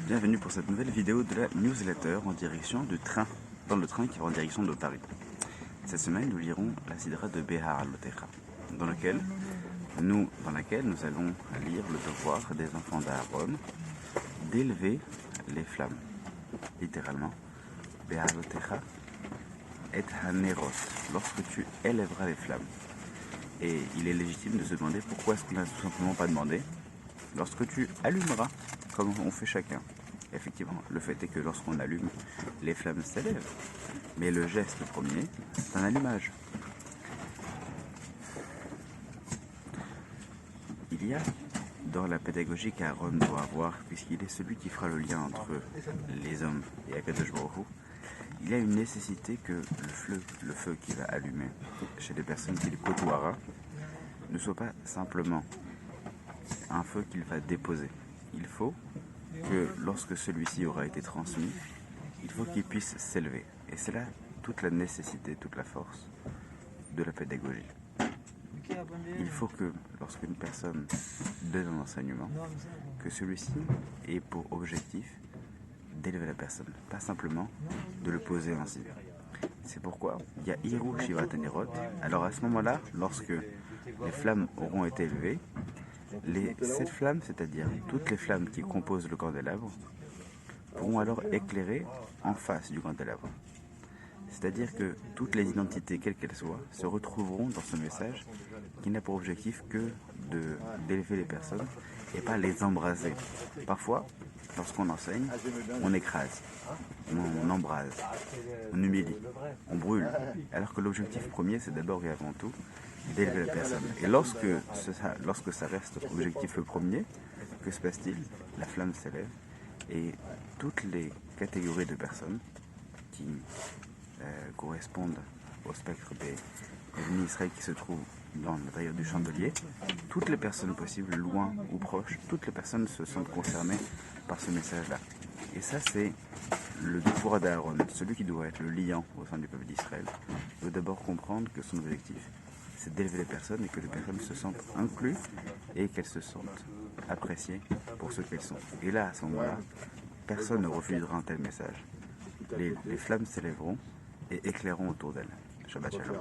Bienvenue pour cette nouvelle vidéo de la newsletter en direction du train, dans le train qui va en direction de Paris. Cette semaine, nous lirons la Sidra de Behar al-Lotecha, dans laquelle nous allons lire le devoir des enfants d'Aaron d'élever les flammes. Littéralement, Behar al-Lotecha et hanerot, lorsque tu élèveras les flammes. Et il est légitime de se demander pourquoi est-ce qu'on n'a tout simplement pas demandé lorsque tu allumeras, comme on fait chacun. Effectivement, le fait est que lorsqu'on allume, les flammes s'élèvent. Mais le geste premier, c'est un allumage. Il y a dans la pédagogie qu'Aaron doit avoir, puisqu'il est celui qui fera le lien entre les hommes et Akadosh Baruch Hu, il y a une nécessité que le feu qui va allumer chez les personnes qui le côtoieront ne soit pas simplement un feu qu'il va déposer. Il faut que lorsque celui-ci aura été transmis, il faut qu'il puisse s'élever. Et c'est là toute la nécessité, toute la force de la pédagogie. Il faut que lorsqu'une personne donne un enseignement, que celui-ci ait pour objectif d'élever la personne, pas simplement de le poser ainsi. C'est pourquoi il y a Hiru Shivat Hanerot. Alors à ce moment-là, lorsque les flammes auront été élevées, les 7 flammes, c'est-à-dire toutes les flammes qui composent le candélabre, pourront alors éclairer en face du candélabre. C'est-à-dire que toutes les identités, quelles qu'elles soient, se retrouveront dans ce message qui n'a pour objectif que d'élever les personnes et pas les embraser. Parfois, lorsqu'on enseigne, on écrase, on embrase, on humilie, on brûle, alors que l'objectif premier, c'est d'abord et avant tout d'élever la personne. Et lorsque ça reste objectif premier, que se passe-t-il? La flamme s'élève et toutes les catégories de personnes qui correspondent au spectre des ennemis Israël qui se trouvent dans l'intérieur du chandelier, toutes les personnes possibles, loin ou proches, toutes les personnes se sentent concernées par ce message-là. Et ça, c'est le devoir d'Aaron, celui qui doit être le liant au sein du peuple d'Israël, doit d'abord comprendre que son objectif, c'est d'élever les personnes et que les personnes se sentent inclus et qu'elles se sentent appréciées pour ce qu'elles sont. Et là, à ce moment-là, personne ne refusera un tel message. Les flammes s'élèveront et éclaireront autour d'elles. Shabbat Shalom.